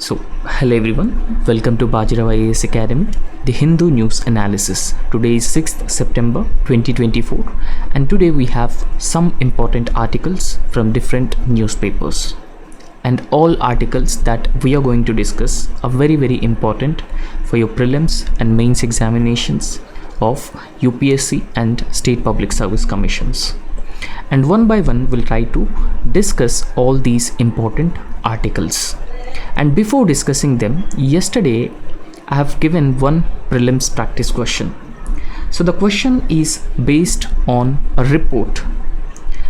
So, hello everyone, welcome to Bajirao IAS Academy, the Hindu news analysis. Today is 6th September 2024 and today we have some important articles from different newspapers. And all articles that we are going to discuss are very important for your prelims and mains examinations of UPSC and State Public Service Commissions. And one by one we'll try to discuss all these important articles. And before discussing them, yesterday I have given one prelims practice question. So the question is based on a report,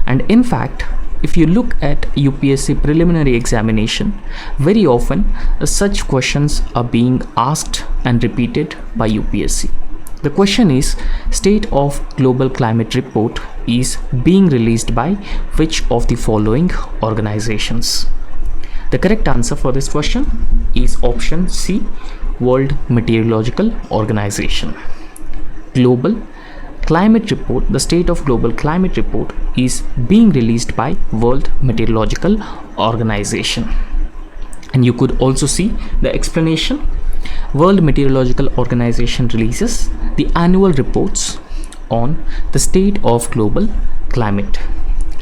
and in fact if you look at UPSC preliminary examination, very often such questions are being asked and repeated by UPSC. The question is, state of global climate report is being released by which of the following organizations? The correct answer for this question is option C, World Meteorological Organization. Global climate report, the state of global climate report is being released by World Meteorological Organization. And you could also see the explanation. World Meteorological Organization releases the annual reports on the state of global climate.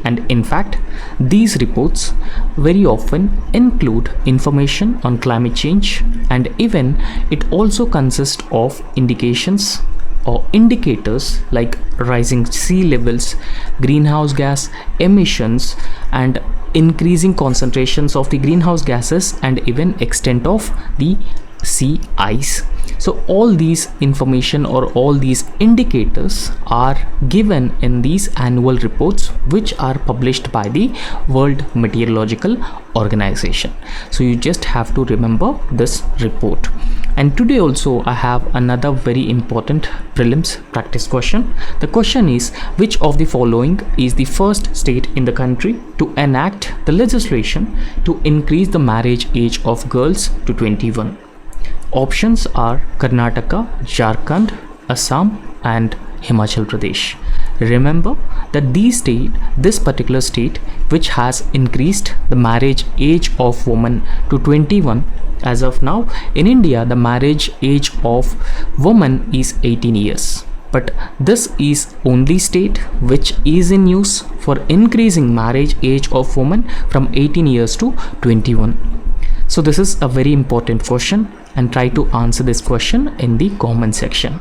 And in fact, these reports very often include information on climate change, and even it also consists of indications or indicators like rising sea levels, greenhouse gas emissions, and increasing concentrations of the greenhouse gases, and even extent of the sea ice. So all these information or all these indicators are given in these annual reports which are published by the World Meteorological Organization. So you just have to remember this report. And today also I have another very important prelims practice question. The question is, which of the following is the first state in the country to enact the legislation to increase the marriage age of girls to 21? Options are Karnataka, Jharkhand, Assam and Himachal Pradesh. Remember that this particular state which has increased the marriage age of women to 21, as of now in India the marriage age of woman is 18 years. But this is only state which is in use for increasing marriage age of women from 18 years to 21. So this is a very important question, and try to answer this question in the comment section.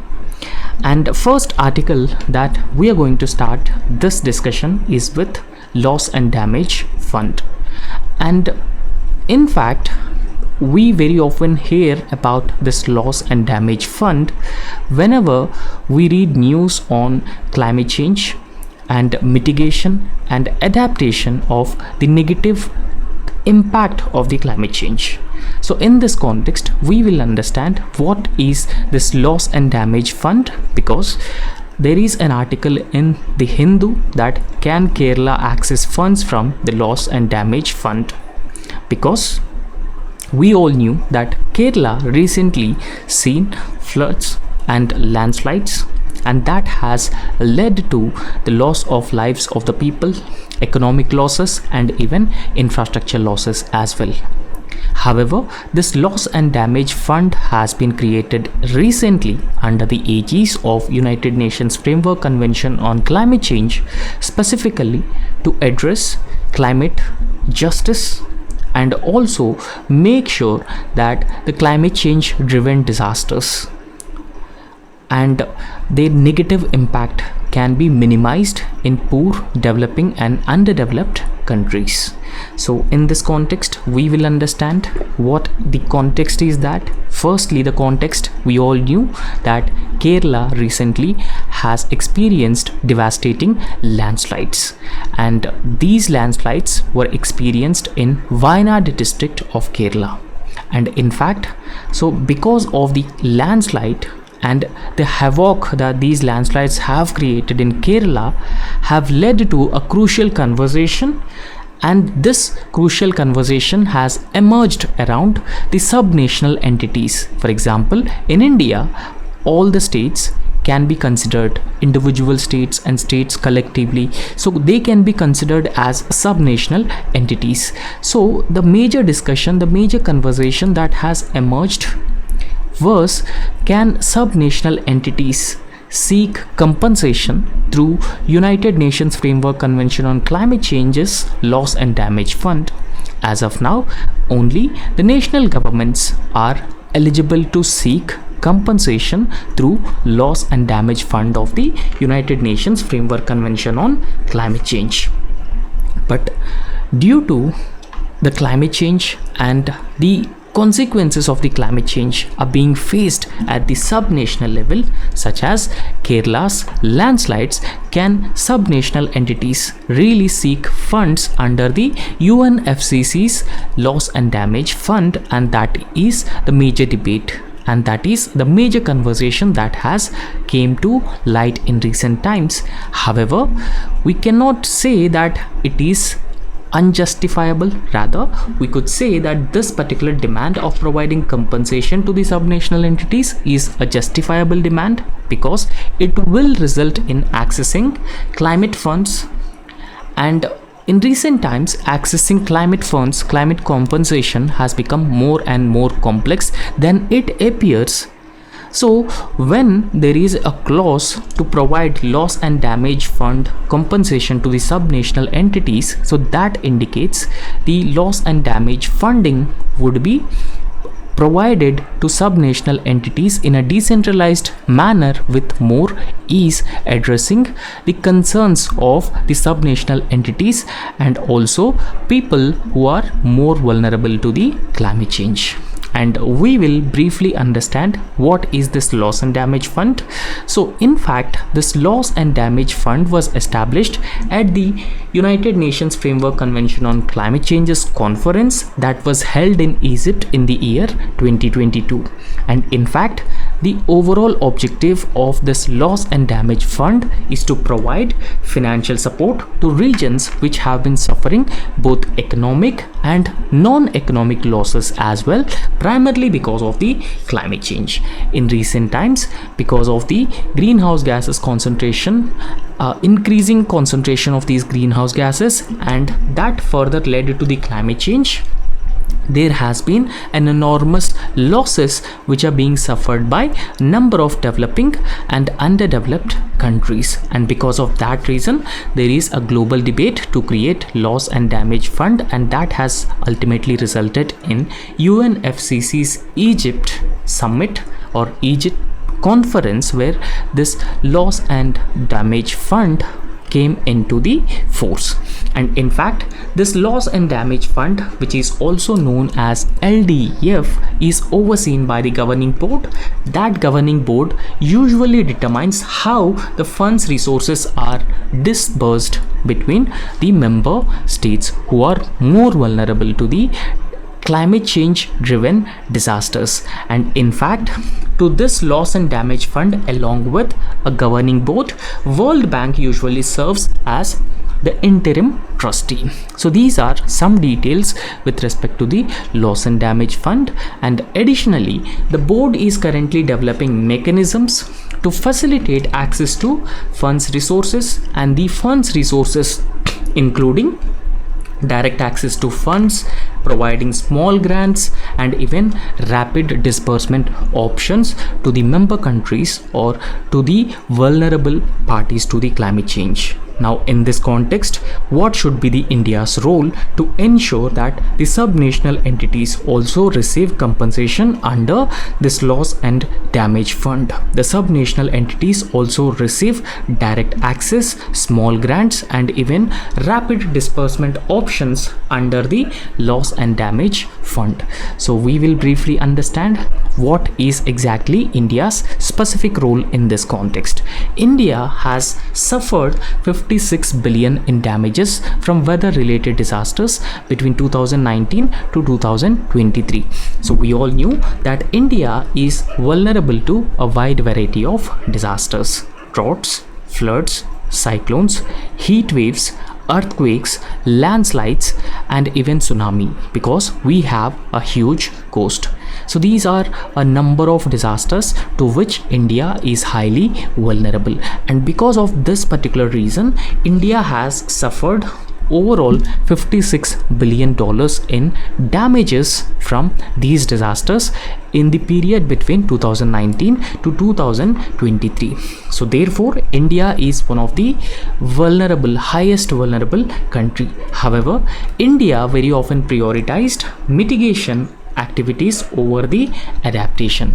And first article that we are going to start this discussion is with loss and damage fund. And in fact we very often hear about this loss and damage fund whenever we read news on climate change and mitigation and adaptation of the negative impact of the climate change. So in this context we will understand what is this loss and damage fund, because there is an article in the Hindu that can Kerala access funds from the loss and damage fund, because we all knew that Kerala recently seen floods and landslides, and that has led to the loss of lives of the people, economic losses and even infrastructure losses as well. However, this loss and damage fund has been created recently under the aegis of United Nations Framework Convention on Climate Change, specifically to address climate justice and also make sure that the climate change driven disasters and their negative impact can be minimized in poor, developing and underdeveloped countries. So in this context we will understand what the context is. That firstly, the context, we all knew that Kerala recently has experienced devastating landslides, and these landslides were experienced in Wayanad district of Kerala. And in fact, so because of the landslide and the havoc that these landslides have created in Kerala have led to a crucial conversation, and this crucial conversation has emerged around the subnational entities. For example, in India all the states can be considered, individual states and states collectively, so they can be considered as subnational entities. So the major discussion, the major conversation that has emerged was, can subnational entities seek compensation through United Nations Framework Convention on Climate Change's Loss and Damage Fund? As of now, only the national governments are eligible to seek compensation through Loss and Damage Fund of the United Nations Framework Convention on Climate Change. But due to the climate change and the consequences of the climate change are being faced at the subnational level, such as Kerala's landslides, can subnational entities really seek funds under the UNFCCC's Loss and Damage Fund? And that is the major debate, and that is the major conversation that has came to light in recent times. However, we cannot say that it is unjustifiable. Rather, we could say that this particular demand of providing compensation to the subnational entities is a justifiable demand, because it will result in accessing climate funds. And in recent times, accessing climate funds, climate compensation has become more and more complex than it appears. So when there is a clause to provide loss and damage fund compensation to the subnational entities, so that indicates the loss and damage funding would be provided to subnational entities in a decentralized manner with more ease, addressing the concerns of the subnational entities and also people who are more vulnerable to the climate change. And we will briefly understand what is this loss and damage fund. So in fact, this loss and damage fund was established at the United Nations Framework Convention on Climate Change's conference that was held in Egypt in the year 2022. And in fact, the overall objective of this loss and damage fund is to provide financial support to regions which have been suffering both economic and non-economic losses as well, primarily because of the climate change. In recent times, because of the greenhouse gases concentration, increasing concentration of these greenhouse gases, and that further led to the climate change, there has been an enormous losses which are being suffered by number of developing and underdeveloped countries. And because of that reason, there is a global debate to create loss and damage fund, and that has ultimately resulted in UNFCCC's Egypt summit or Egypt conference, where this loss and damage fund came into the force. And in fact, this loss and damage fund, which is also known as LDF, is overseen by the governing board. That governing board usually determines how the funds resources are disbursed between the member states who are more vulnerable to the climate change driven disasters. And in fact, to this loss and damage fund, along with a governing board, World Bank usually serves as the interim trustee. So these are some details with respect to the loss and damage fund. And additionally, the board is currently developing mechanisms to facilitate access to funds resources, and the funds resources including direct access to funds, providing small grants, and even rapid disbursement options to the member countries or to the vulnerable parties to the climate change. Now, in this context, what should be the India's role to ensure that the subnational entities also receive compensation under this loss and damage fund? The subnational entities also receive direct access, small grants, and even rapid disbursement options under the loss and damage fund. So we will briefly understand what is exactly India's specific role in this context. India has suffered 56 billion in damages from weather related disasters between 2019 to 2023. So we all knew that India is vulnerable to a wide variety of disasters: droughts, floods, cyclones, heat waves, earthquakes, landslides, and even tsunami, because we have a huge coast. So these are a number of disasters to which India is highly vulnerable, and because of this particular reason, India has suffered overall $56 billion in damages from these disasters in the period between 2019 to 2023. So therefore, India is one of the highest vulnerable country. However, India very often prioritized mitigation activities over the adaptation.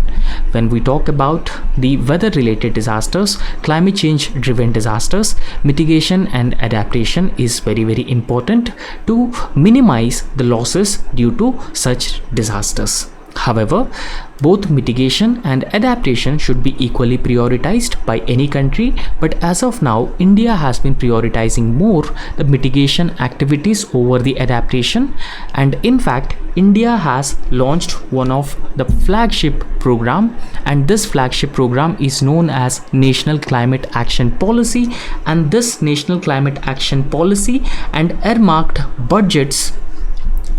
When we talk about the weather related disasters, climate change driven disasters, mitigation and adaptation is very important to minimize the losses due to such disasters. However, both mitigation and adaptation should be equally prioritized by any country, but as of now, India has been prioritizing more the mitigation activities over the adaptation, and in fact, India has launched one of the flagship program, and this flagship program is known as National Climate Action Policy, and this National Climate Action Policy and earmarked budgets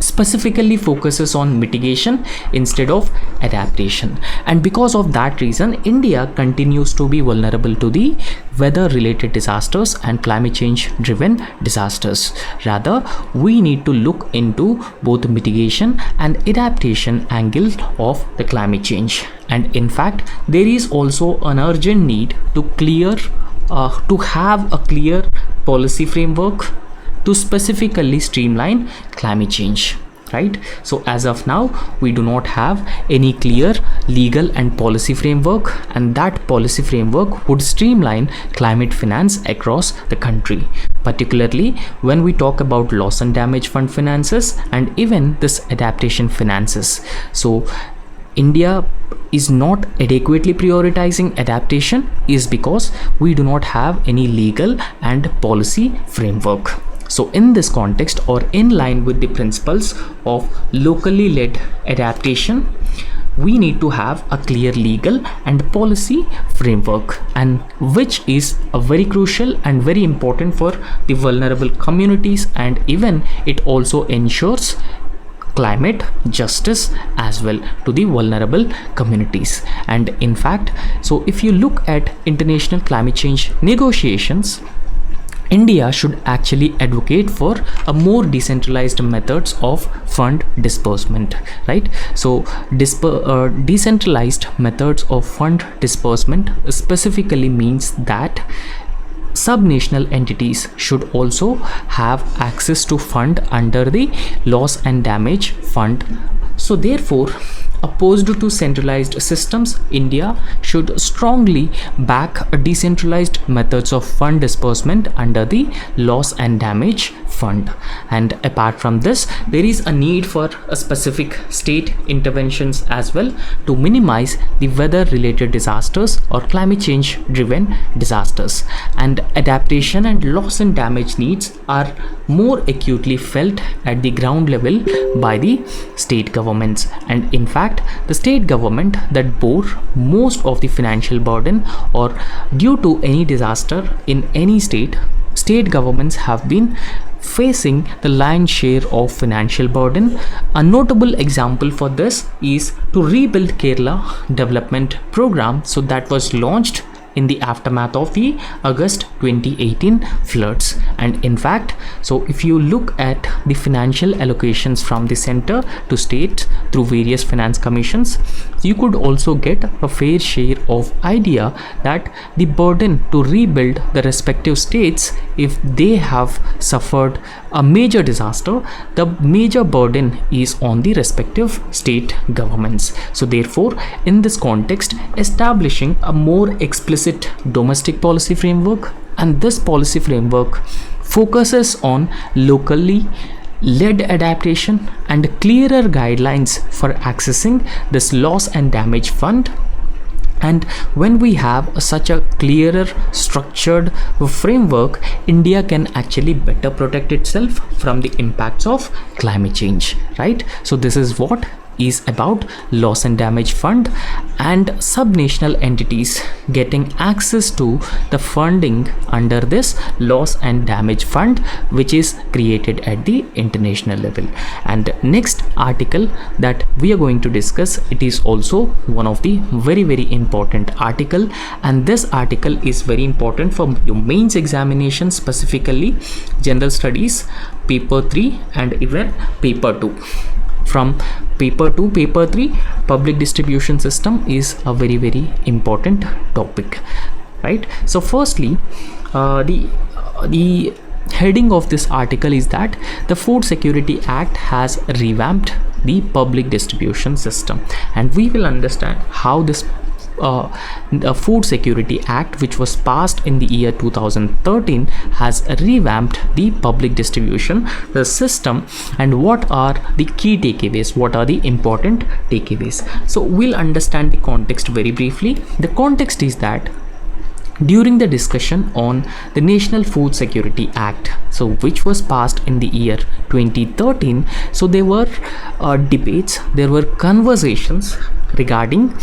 specifically focuses on mitigation instead of adaptation, and because of that reason, India continues to be vulnerable to the weather related disasters and climate change driven disasters. Rather, we need to look into both mitigation and adaptation angle of the climate change, and in fact, there is also an urgent need to have a clear policy framework to specifically streamline climate change, right? So as of now, we do not have any clear legal and policy framework, and that policy framework would streamline climate finance across the country, particularly when we talk about loss and damage fund finances and even this adaptation finances. So India is not adequately prioritizing adaptation is because we do not have any legal and policy framework. So in this context, or in line with the principles of locally led adaptation, we need to have a clear legal and policy framework, and which is a very crucial and very important for the vulnerable communities, and even it also ensures climate justice as well to the vulnerable communities. And in fact, so if you look at international climate change negotiations, India should actually advocate for a more decentralized methods of fund disbursement, right? So decentralized methods of fund disbursement specifically means that subnational entities should also have access to fund under the loss and damage fund. So therefore, opposed to centralized systems, India should strongly back decentralized methods of fund disbursement under the loss and damage fund. And apart from this, there is a need for a specific state interventions as well to minimize the weather related disasters or climate change driven disasters. And adaptation and loss and damage needs are more acutely felt at the ground level by the state governments, and in fact, the state government that bore most of the financial burden or due to any disaster in any state governments have been facing the lion's share of financial burden. A notable example for this is to rebuild Kerala development program, so that was launched in the aftermath of the August 2018 floods. And in fact, so if you look at the financial allocations from the center to state through various finance commissions, you could also get a fair share of idea that the burden to rebuild the respective states, if they have suffered a major disaster, the major burden is on the respective state governments. So therefore, in this context, establishing a more explicit domestic policy framework, and this policy framework focuses on locally led adaptation and clearer guidelines for accessing this loss and damage fund. And when we have such a clearer structured framework, India can actually better protect itself from the impacts of climate change, right? So this is what is about loss and damage fund and subnational entities getting access to the funding under this loss and damage fund, which is created at the international level. And next article that we are going to discuss, it is also one of the very important article, and this article is very important for your mains examination, specifically general studies paper 3 and even paper 2. From paper 2 paper 3, public distribution system is a very important topic, right? So firstly, the heading of this article is that the Food Security Act has revamped the public distribution system, and we will understand how this the Food Security Act, which was passed in the year 2013, has revamped the public distribution system, and what are the key takeaways, what are the important takeaways. So we'll understand the context very briefly. The context is that during the discussion on the National Food Security Act, so which was passed in the year 2013, so there were debates, there were conversations regarding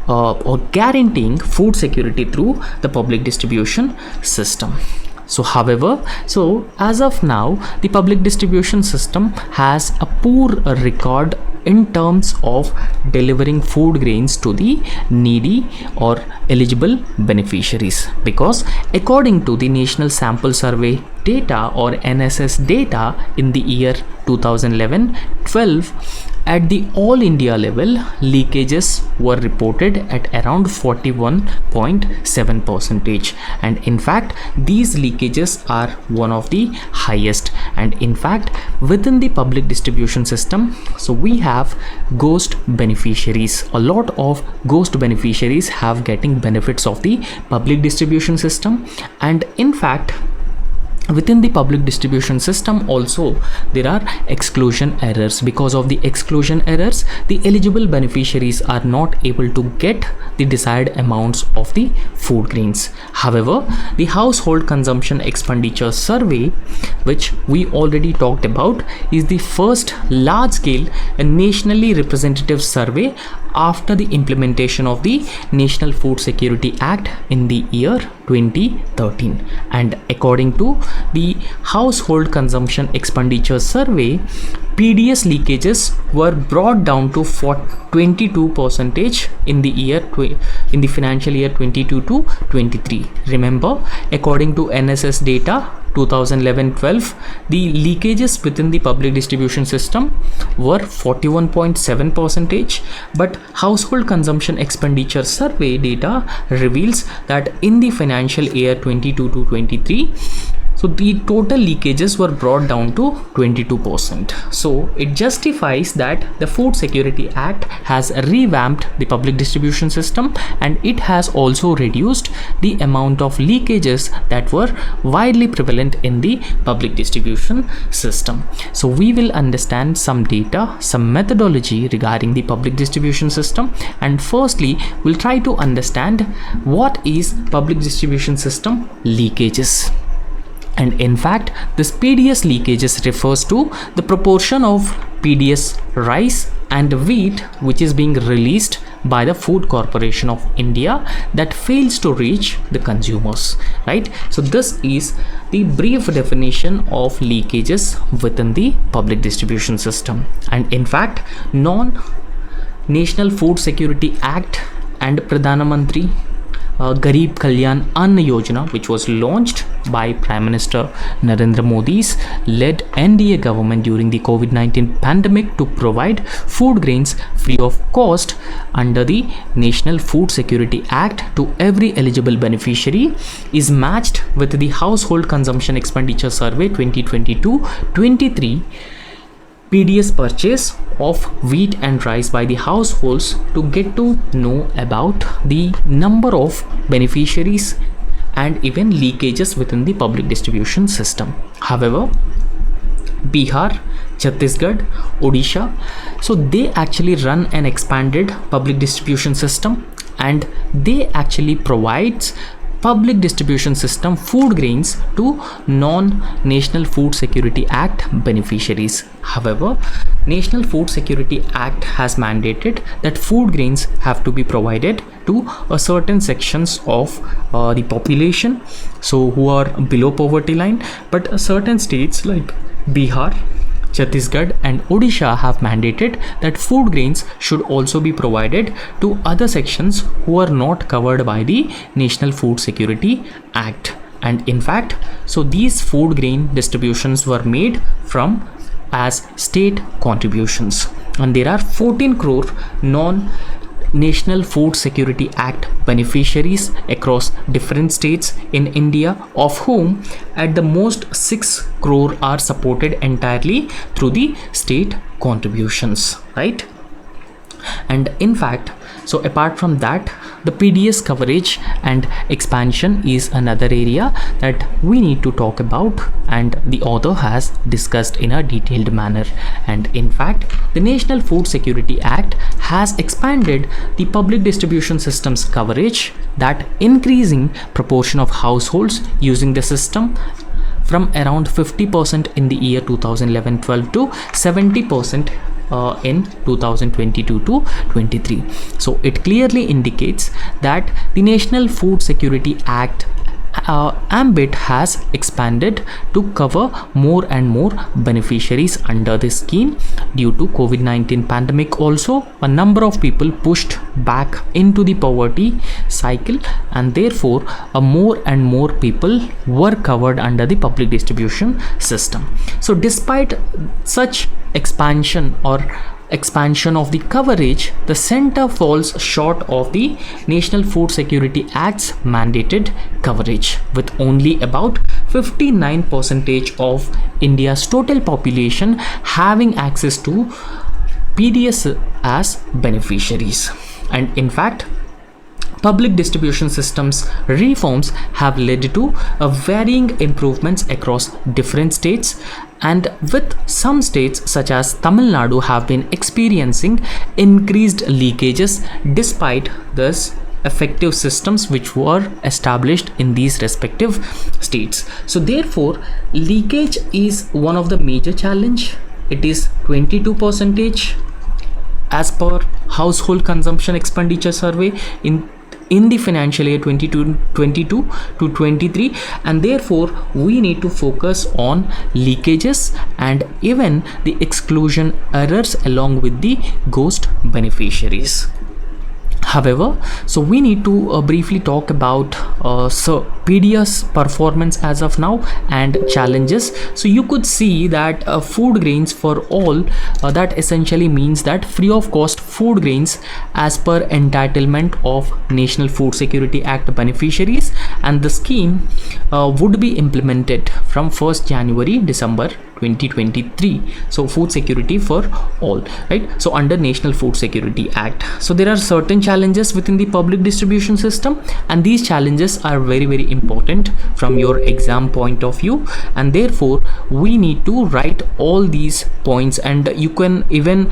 or guaranteeing food security through the public distribution system. So however, so as of now, the public distribution system has a poor record in terms of delivering food grains to the needy or eligible beneficiaries, because according to the National Sample Survey data or NSS data in the year 2011-12, at the all India level, leakages were reported at around 41.7%, and in fact these leakages are one of the highest. And in fact, within the public distribution system, so we have ghost beneficiaries. A lot of ghost beneficiaries have getting benefits of the public distribution system, and in fact within the public distribution system also there are exclusion errors. Because of the exclusion errors, the eligible beneficiaries are not able to get the desired amounts of the food grains. However, the household consumption expenditure survey, which we already talked about, is the first large scale and nationally representative survey after the implementation of the National Food Security Act in the year 2013. And according to the household consumption expenditure survey, PDS leakages were brought down to 22% in the financial year 22 to 23. Remember, according to NSS data 2011-12, the leakages within the public distribution system were 41.7%, but household consumption expenditure survey data reveals that in the financial year 22 to 23, so the total leakages were brought down to 22%. So it justifies that the Food Security Act has revamped the public distribution system, and it has also reduced the amount of leakages that were widely prevalent in the public distribution system. So we will understand some data, some methodology regarding the public distribution system, and firstly we'll try to understand what is public distribution system leakages. And in fact, this PDS leakages refers to the proportion of PDS rice and wheat which is being released by the Food Corporation of India that fails to reach the consumers, right? So this is the brief definition of leakages within the public distribution system. And in fact, National Food Security Act and Pradhan Mantri Garib Kalyan Ann Yojana, which was launched by Prime Minister Narendra Modi's led NDA government during the COVID-19 pandemic to provide food grains free of cost under the National Food Security Act to every eligible beneficiary, is matched with the Household Consumption Expenditure Survey 2022-23 PDS purchase of wheat and rice by the households to get to know about the number of beneficiaries and even leakages within the public distribution system. However, Bihar, Chhattisgarh, Odisha, so they actually run an expanded public distribution system, and they actually provides public distribution system food grains to non-National Food Security Act beneficiaries. However, National Food Security Act has mandated that food grains have to be provided to a certain sections of the population, so who are below poverty line. But certain states like Bihar, Chhattisgarh and Odisha have mandated that food grains should also be provided to other sections who are not covered by the National Food Security Act. And in fact, so these food grain distributions were made from as state contributions, and there are 14 crore National Food Security Act beneficiaries across different states in India, of whom at the most 6 crore are supported entirely through the state contributions, right? And in fact, so apart from that, the PDS coverage and expansion is another area that we need to talk about, and the author has discussed in a detailed manner. And in fact, the National Food Security Act has expanded the public distribution system's coverage, that increasing proportion of households using the system from around 50% in the year 2011-12 to 70% in 2022-23. So it clearly indicates that the National Food Security Act ambit has expanded to cover more and more beneficiaries under this scheme. Due to COVID-19 pandemic also, a number of people pushed back into the poverty cycle, and therefore more and more people were covered under the public distribution system. So despite such expansion of the coverage, the center falls short of the National Food Security Act's mandated coverage, with only about 59% of India's total population having access to PDS as beneficiaries. And in fact, public distribution systems reforms have led to varying improvements across different states, and with some states such as Tamil Nadu have been experiencing increased leakages despite this effective systems which were established in these respective states. So therefore, leakage is one of the major challenge. It is 22% as per household consumption expenditure survey in the financial year 22 to 23, and therefore we need to focus on leakages and even the exclusion errors along with the ghost beneficiaries. However, so we need to briefly talk about PDS performance as of now and challenges. So you could see that food grains for all, that essentially means that free of cost food grains as per entitlement of National Food Security Act beneficiaries, and the scheme would be implemented from 1st January December 2023. So food security for all, right? So under National Food Security Act, so there are certain challenges within the public distribution system, and these challenges are very, very important from your exam point of view, and therefore we need to write all these points, and you can even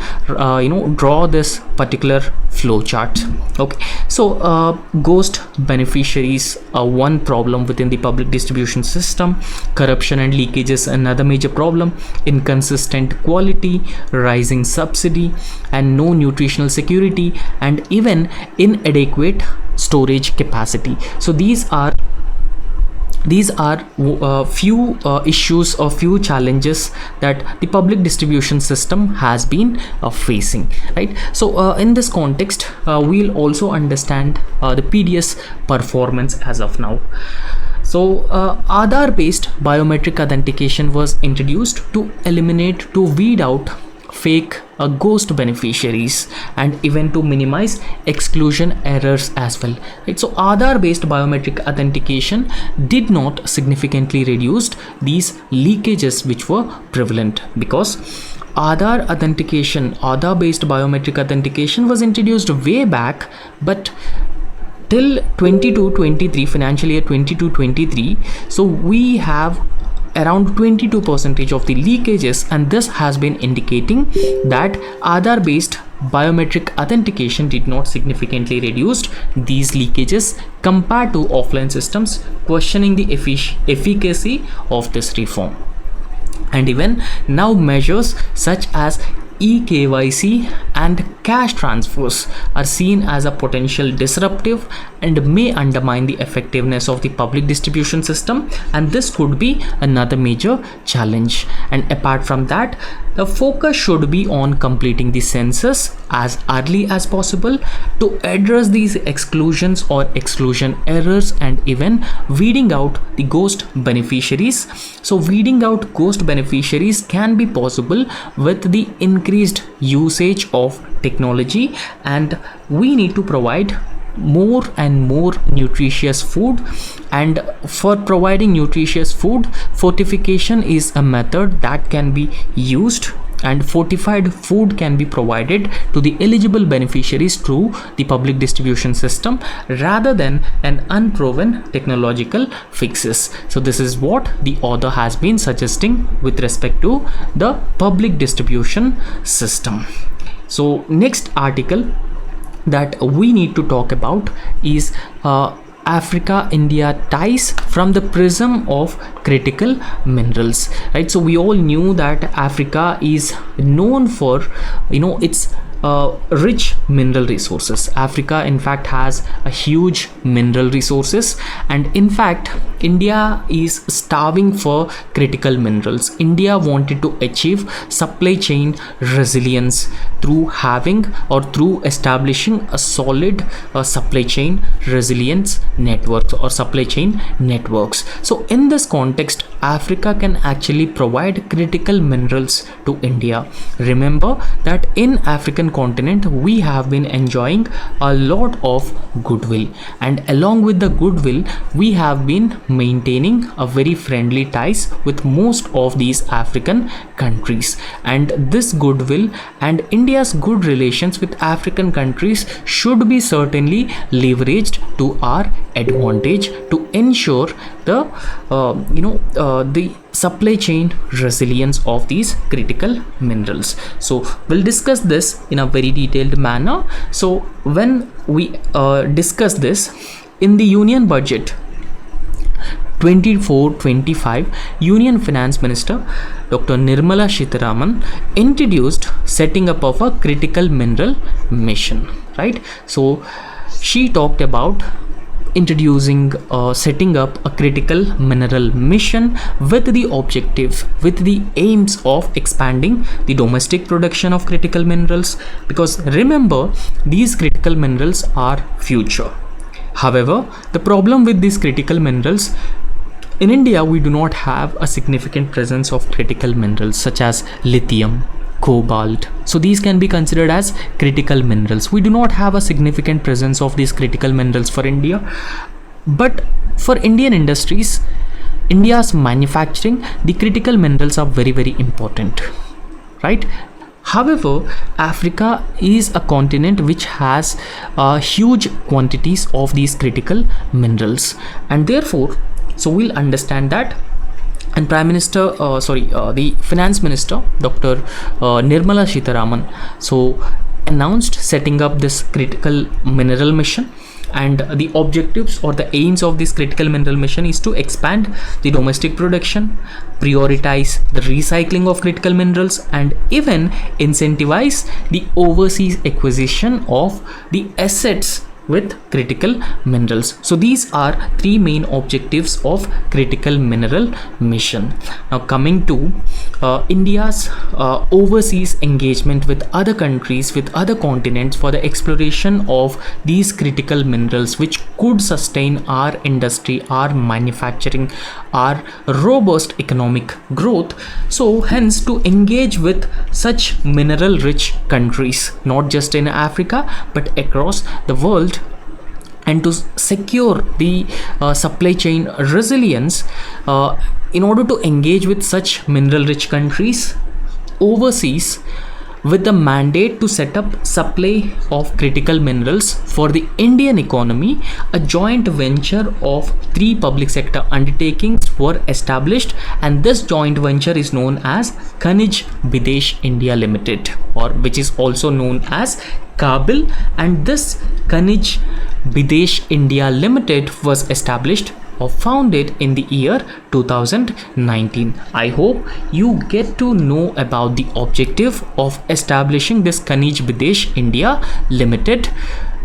draw this particular flow chart. Okay, so ghost beneficiaries are one problem within the public distribution system. Corruption and leakages another major problem. Inconsistent quality, rising subsidy, and no nutritional security, and even inadequate storage capacity. So these are few issues or few challenges that the public distribution system has been facing, right? So in this context, we'll also understand the PDS performance as of now. So Aadhaar based biometric authentication was introduced to weed out fake ghost beneficiaries and even to minimize exclusion errors as well, right? So Aadhaar based biometric authentication did not significantly reduce these leakages which were prevalent, because Aadhaar based biometric authentication was introduced way back, but till 22-23 financial year 22-23, so we have around 22% of the leakages, and this has been indicating that Aadhaar based biometric authentication did not significantly reduce these leakages compared to offline systems, questioning the efficacy of this reform. And even now measures such as eKYC and cash transfers are seen as a potential disruptive and may undermine the effectiveness of the public distribution system, and this could be another major challenge. And apart from that, the focus should be on completing the census as early as possible to address these exclusions or exclusion errors and even weeding out the ghost beneficiaries. So weeding out ghost beneficiaries can be possible with the increased usage of technology, and we need to provide more and more nutritious food. And for providing nutritious food, fortification is a method that can be used, and fortified food can be provided to the eligible beneficiaries through the public distribution system rather than an unproven technological fixes. So this is what the author has been suggesting with respect to the public distribution system. So next article that we need to talk about is Africa-India ties from the prism of critical minerals, right? So we all knew that Africa is known for, its rich mineral resources. Africa in fact has a huge mineral resources, and in fact India is starving for critical minerals. India wanted to achieve supply chain resilience through having or through establishing a solid supply chain resilience networks or supply chain networks. So in this context, Africa can actually provide critical minerals to India. Remember that in African continent we have been enjoying a lot of goodwill, and along with the goodwill we have been maintaining a very friendly ties with most of these African countries, and this goodwill and India's good relations with African countries should be certainly leveraged to our advantage to ensure the the supply chain resilience of these critical minerals. So we'll discuss this in a very detailed manner. So when we discuss this in the Union Budget 24-25, Union Finance Minister Dr. Nirmala Sitharaman introduced setting up of a critical mineral mission, right? So she talked about introducing setting up a critical mineral mission with the objective, with the aims of expanding the domestic production of critical minerals, because remember, these critical minerals are future. However, the problem with these critical minerals, in India we do not have a significant presence of critical minerals such as lithium, cobalt. So these can be considered as critical minerals. We do not have a significant presence of these critical minerals for India, but for Indian industries, India's manufacturing, the critical minerals are very, very important, right? However, Africa is a continent which has huge quantities of these critical minerals, and therefore, so we'll understand that. And the Finance Minister Dr. Nirmala Sitharaman announced setting up this critical mineral mission, and the objectives or the aims of this critical mineral mission is to expand the domestic production, prioritize the recycling of critical minerals, and even incentivize the overseas acquisition of the assets with critical minerals. So these are three main objectives of critical mineral mission. Now coming to India's overseas engagement with other countries, with other continents for the exploration of these critical minerals which could sustain our industry, our manufacturing, our robust economic growth. So hence, to engage with such mineral rich countries, not just in Africa but across the world, and to secure the supply chain resilience, in order to engage with such mineral rich countries overseas with the mandate to set up supply of critical minerals for the Indian economy, a joint venture of 3 public sector undertakings were established, and this joint venture is known as Khanij Bidesh India Limited, or which is also known as Kabil. And this Khanij Bidesh India Limited was established founded in the year 2019. I hope you get to know about the objective of establishing this Khanij Bidesh India Limited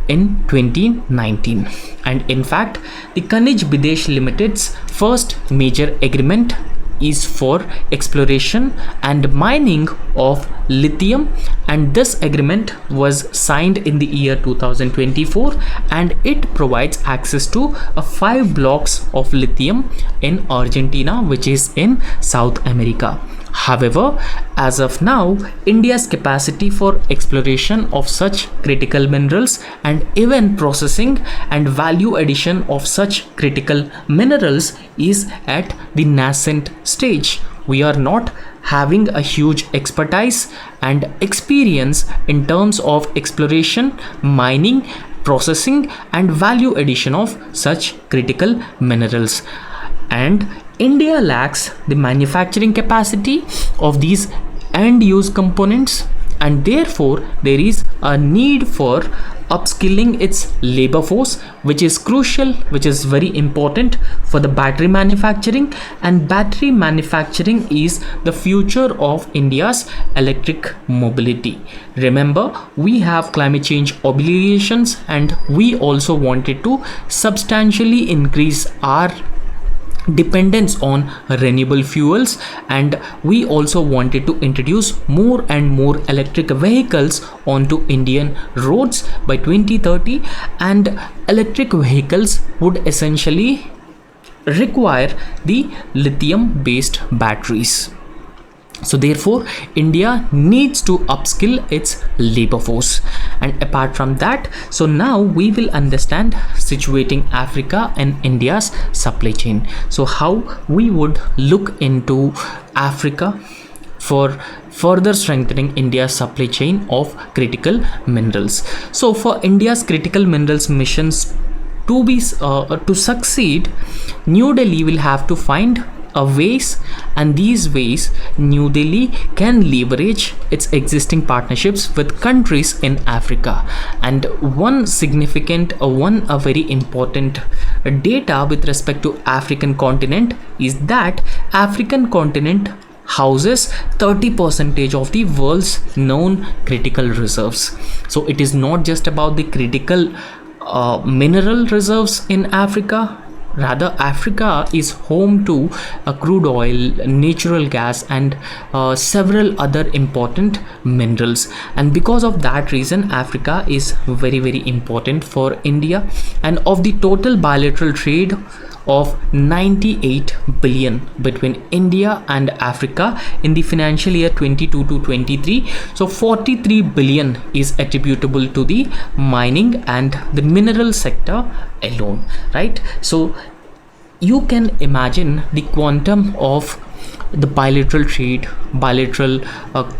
in 2019. And in fact, the Khanij Bidesh Limited's first major agreement is for exploration and mining of lithium, and this agreement was signed in the year 2024, and it provides access to 5 blocks of lithium in Argentina, which is in South America. However, as of now, India's capacity for exploration of such critical minerals and even processing and value addition of such critical minerals is at the nascent stage. We are not having a huge expertise and experience in terms of exploration, mining, processing and value addition of such critical minerals. And India lacks the manufacturing capacity of these end use components, and therefore there is a need for upskilling its labor force, which is crucial, which is very important for the battery manufacturing, and battery manufacturing is the future of India's electric mobility. Remember, we have climate change obligations, and we also wanted to substantially increase our dependence on renewable fuels, and we also wanted to introduce more and more electric vehicles onto Indian roads by 2030, and electric vehicles would essentially require the lithium based batteries. So therefore, India needs to upskill its labor force. And apart from that, so now we will understand situating Africa and India's supply chain. So how we would look into Africa for further strengthening India's supply chain of critical minerals. So for India's critical minerals missions to succeed, New Delhi will have to find ways, and these ways New Delhi can leverage its existing partnerships with countries in Africa. And one significant a very important data with respect to African continent is that African continent houses 30% of the world's known critical reserves. So it is not just about the critical mineral reserves in Africa. Rather, Africa is home to crude oil, natural gas and several other important minerals, and because of that reason Africa is very, very important for India. And of the total bilateral trade of 98 billion between India and Africa in the financial year 22 to 23, so 43 billion is attributable to the mining and the mineral sector alone, right? So you can imagine the quantum of the bilateral trade, bilateral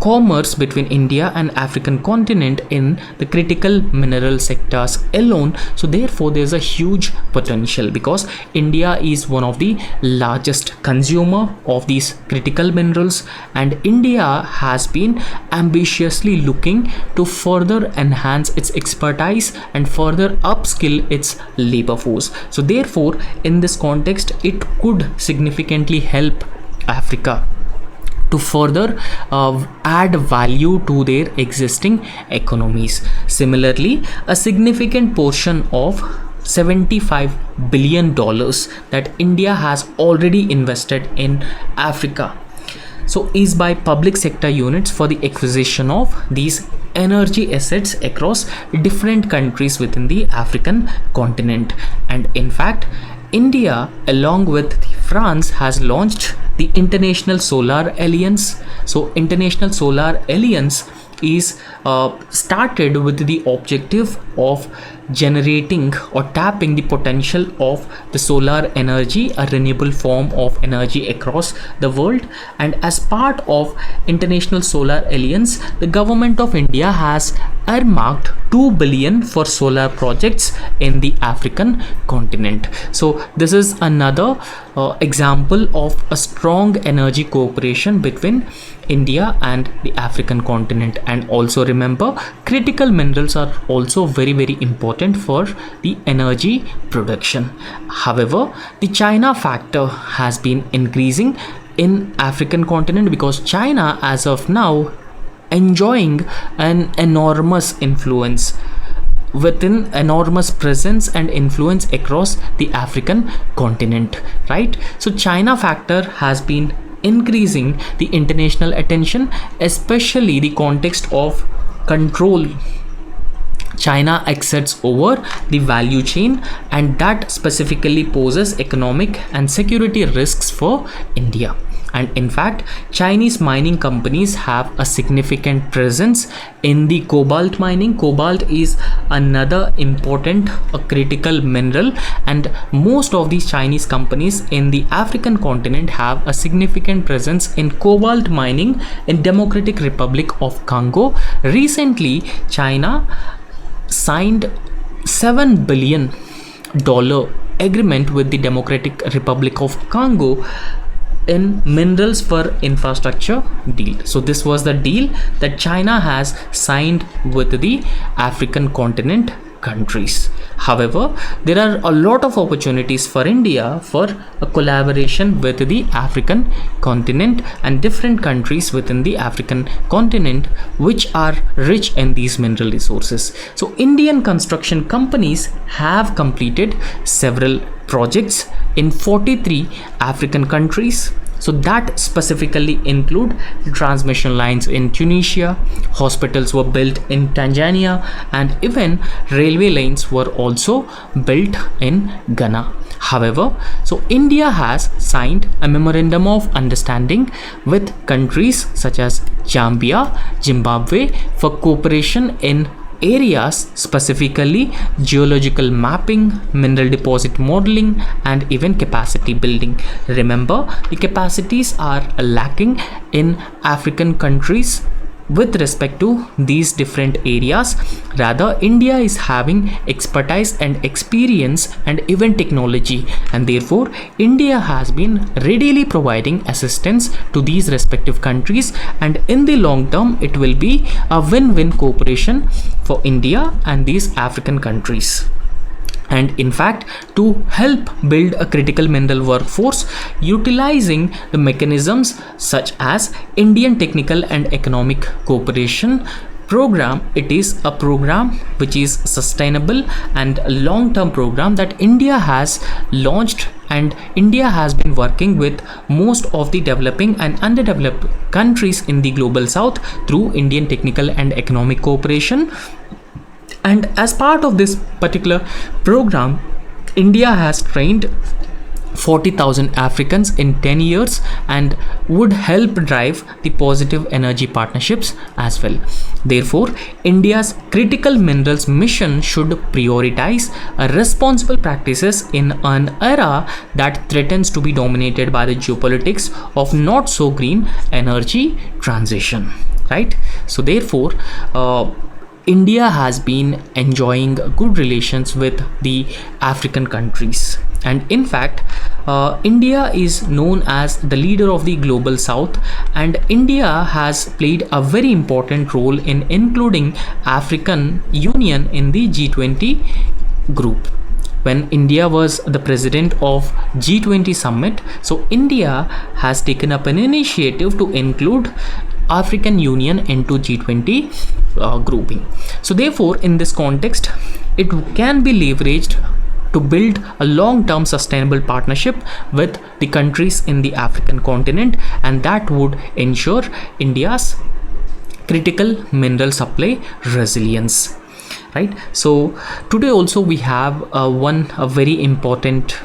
commerce between India and African continent in the critical mineral sectors alone. So therefore there's a huge potential, because India is one of the largest consumer of these critical minerals, and India has been ambitiously looking to further enhance its expertise and further upskill its labor force. So therefore in this context it could significantly help Africa to further add value to their existing economies. Similarly, a significant portion of $75 billion that India has already invested in Africa, so is by public sector units for the acquisition of these energy assets across different countries within the African continent. And in fact, India along with France has launched the International Solar Alliance. So International Solar Alliance is started with the objective of generating or tapping the potential of the solar energy, a renewable form of energy across the world. And as part of International Solar Alliance, the government of India has earmarked 2 billion for solar projects in the African continent. So this is another example of a strong energy cooperation between India and the African continent. And also remember, critical minerals are also very important for the energy production. However, the China factor has been increasing in African continent because China as of now enjoying an enormous influence within enormous presence and influence across the African continent, right? So China factor has been increasing the international attention, especially the context of control China exerts over the value chain, and that specifically poses economic and security risks for India. And in fact, Chinese mining companies have a significant presence in the cobalt mining. Cobalt is another important critical mineral, and most of these Chinese companies in the African continent have a significant presence in cobalt mining in Democratic Republic of Congo. Recently, China signed $7 billion agreement with the Democratic Republic of Congo in minerals for infrastructure deal. So this was the deal that China has signed with the African continent countries. However, there are a lot of opportunities for India for a collaboration with the African continent and different countries within the African continent which are rich in these mineral resources. So Indian construction companies have completed several projects in 43 African countries. So that specifically include transmission lines in Tunisia, hospitals were built in Tanzania, and even railway lines were also built in Ghana. However, so India has signed a memorandum of understanding with countries such as Zambia, Zimbabwe for cooperation in areas, specifically geological mapping, mineral deposit modeling, and even capacity building. Remember, the capacities are lacking in African countries with respect to these different areas. Rather, India is having expertise and experience and even technology, and therefore India has been readily providing assistance to these respective countries, and in the long term it will be a win-win cooperation for India and these African countries. And in fact, to help build a critical mineral workforce utilizing the mechanisms such as Indian Technical and Economic Cooperation Program, it is a program which is sustainable and a long-term program that India has launched, and India has been working with most of the developing and underdeveloped countries in the global south through Indian Technical and Economic Cooperation. And as part of this particular program, India has trained 40,000 Africans in 10 years and would help drive the positive energy partnerships as well. Therefore, India's critical minerals mission should prioritize responsible practices in an era that threatens to be dominated by the geopolitics of not so green energy transition, right? So therefore, India has been enjoying good relations with the African countries, and in fact India is known as the leader of the global south, and India has played a very important role in including African Union in the G20 group. When India was the president of G20 summit, so India has taken up an initiative to include African Union into G20 grouping. So therefore, in this context, it can be leveraged to build a long-term sustainable partnership with the countries in the African continent, and that would ensure India's critical mineral supply resilience, right? So today also we have a very important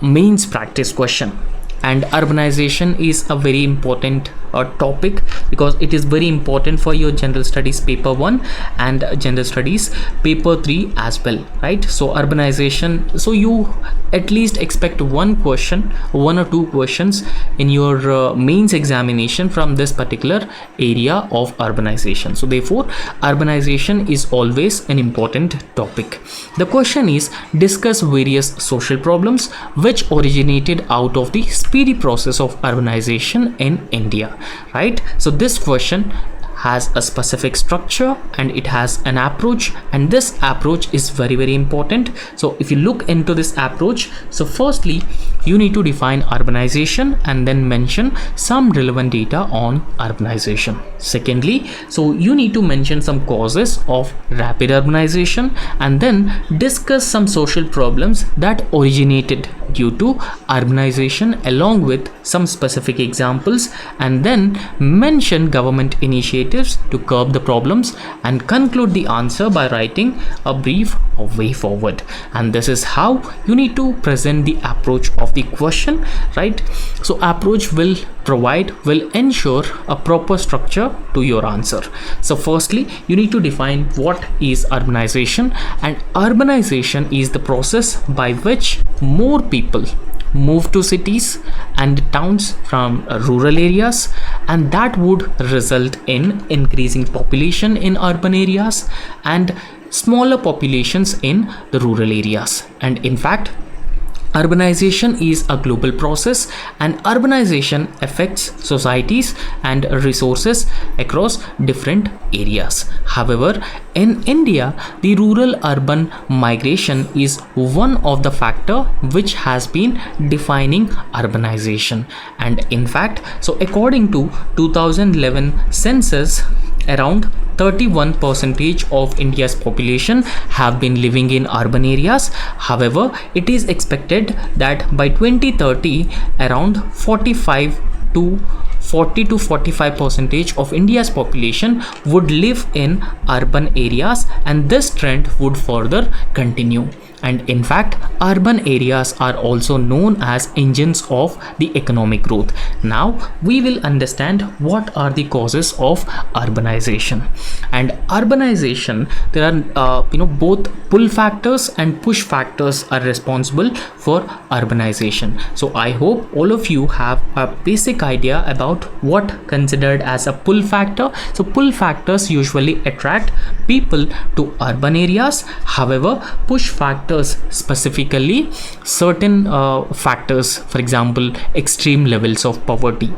mains practice question, and urbanization is a very important topic, because it is very important for your general studies paper 1 and general studies paper 3 as well, right? So urbanization, so you at least expect one or two questions in your mains examination from this particular area of urbanization. So therefore urbanization is always an important topic. The question is, discuss various social problems which originated out of the speedy process of urbanization in India, right? So this question has a specific structure and it has an approach, and this approach is very important. So if you look into this approach, so firstly you need to define urbanization and then mention some relevant data on urbanization. Secondly, so you need to mention some causes of rapid urbanization and then discuss some social problems that originated due to urbanization along with some specific examples, and then mention government initiatives to curb the problems, and conclude the answer by writing a brief of way forward. And this is how you need to present the approach of the question, right? So approach will ensure a proper structure to your answer. So firstly you need to define what is urbanization, and urbanization is the process by which more people move to cities and towns from rural areas, and that would result in increasing population in urban areas and smaller populations in the rural areas. And in fact urbanization is a global process, and urbanization affects societies and resources across different areas. However, in India, the rural urban migration is one of the factor which has been defining urbanization. And in fact, so according to 2011 census, around 31% of India's population have been living in urban areas. However, it is expected that by 2030 around 40 to 45% of India's population would live in urban areas, and this trend would further continue. And in fact, urban areas are also known as engines of the economic growth. Now we will understand what are the causes of urbanization. And urbanization, there are both pull factors and push factors are responsible for urbanization. So I hope all of you have a basic idea about what considered as a pull factor. So pull factors usually attract people to urban areas. However, push factors specifically certain factors, for example extreme levels of poverty,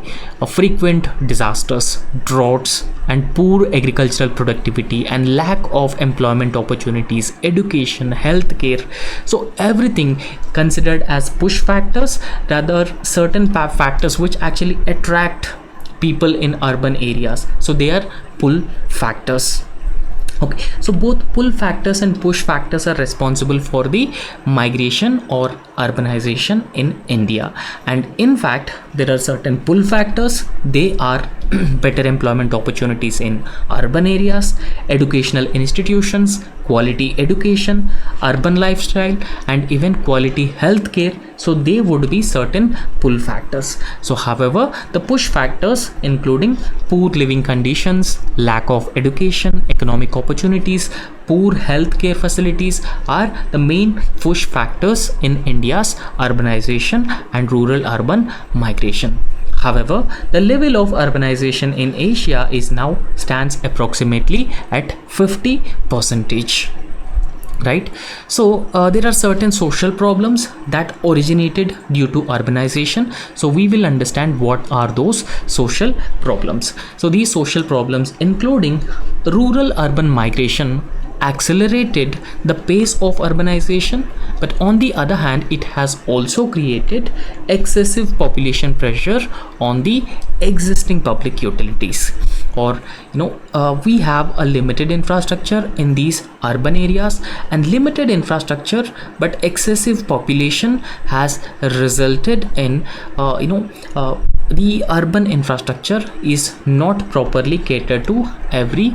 frequent disasters, droughts, and poor agricultural productivity, and lack of employment opportunities, education, healthcare. So everything considered as push factors, rather certain factors which actually attract people in urban areas, so they are pull factors. Okay, so both pull factors and push factors are responsible for the migration or urbanization in India. And in fact, there are certain pull factors. They are better employment opportunities in urban areas, educational institutions, quality education, urban lifestyle, and even quality healthcare. So they would be certain pull factors. So however, the push factors including poor living conditions, lack of education, economic opportunities, poor healthcare facilities are the main push factors in India's urbanization and rural urban migration. However, the level of urbanization in Asia is now stands approximately at 50%. Right? So there are certain social problems that originated due to urbanization. So we will understand what are those social problems. So these social problems including rural urban migration accelerated the pace of urbanization, but on the other hand it has also created excessive population pressure on the existing public utilities. Or we have a limited infrastructure in these urban areas, and limited infrastructure but excessive population has resulted in the urban infrastructure is not properly catered to every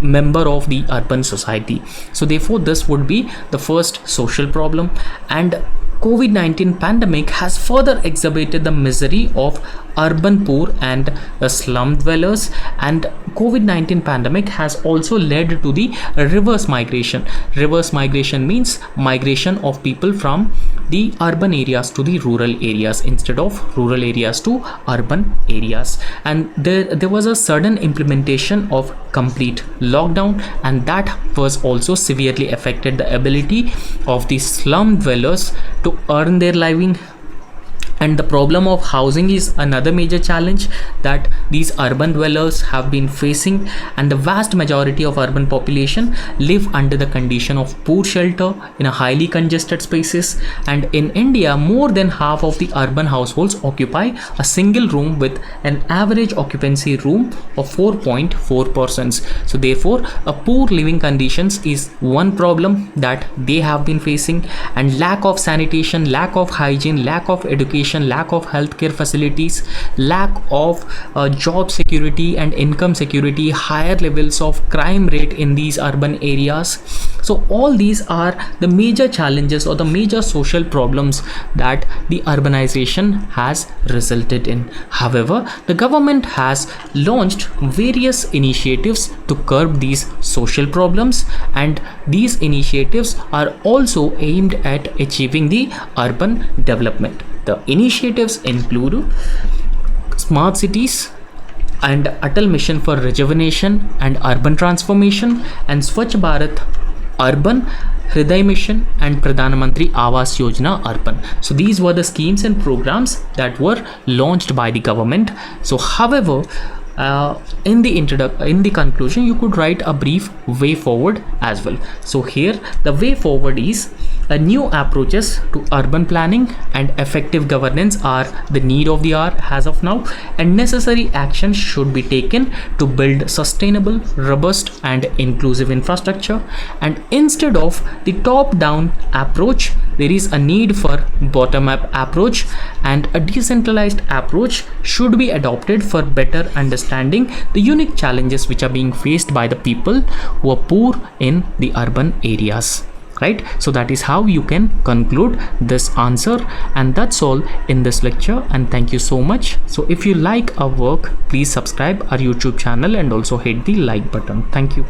member of the urban society. So therefore this would be the first social problem. And COVID-19 pandemic has further exacerbated the misery of urban poor and slum dwellers. And COVID-19 pandemic has also led to the reverse migration. Reverse migration means migration of people from the urban areas to the rural areas instead of rural areas to urban areas. And there was a sudden implementation of complete lockdown, and that was also severely affected the ability of the slum dwellers to earn their living. And the problem of housing is another major challenge that these urban dwellers have been facing, and the vast majority of urban population live under the condition of poor shelter in a highly congested spaces. And in India, more than half of the urban households occupy a single room with an average occupancy room of 4.4 persons. So therefore, a poor living conditions is one problem that they have been facing, and lack of sanitation, lack of hygiene, lack of education, lack of healthcare facilities, lack of job security and income security, higher levels of crime rate in these urban areas. So all these are the major challenges or the major social problems that the urbanization has resulted in. However, the government has launched various initiatives to curb these social problems, and these initiatives are also aimed at achieving the urban development. The initiatives include smart cities and Atal Mission for Rejuvenation and Urban Transformation, and Swachh Bharat Urban, Hriday Mission, and Pradhan Mantri Awas Yojana Urban. So these were the schemes and programs that were launched by the government. So however, in the conclusion, you could write a brief way forward as well. So here the way forward is new approaches to urban planning and effective governance are the need of the hour as of now, and necessary action should be taken to build sustainable, robust, and inclusive infrastructure. And instead of the top-down approach, there is a need for bottom-up approach, and a decentralized approach should be adopted for better understanding the unique challenges which are being faced by the people who are poor in the urban areas. Right, so that is how you can conclude this answer, and that's all in this lecture, and thank you so much. So if you like our work, please subscribe our YouTube channel and also hit the like button. Thank you.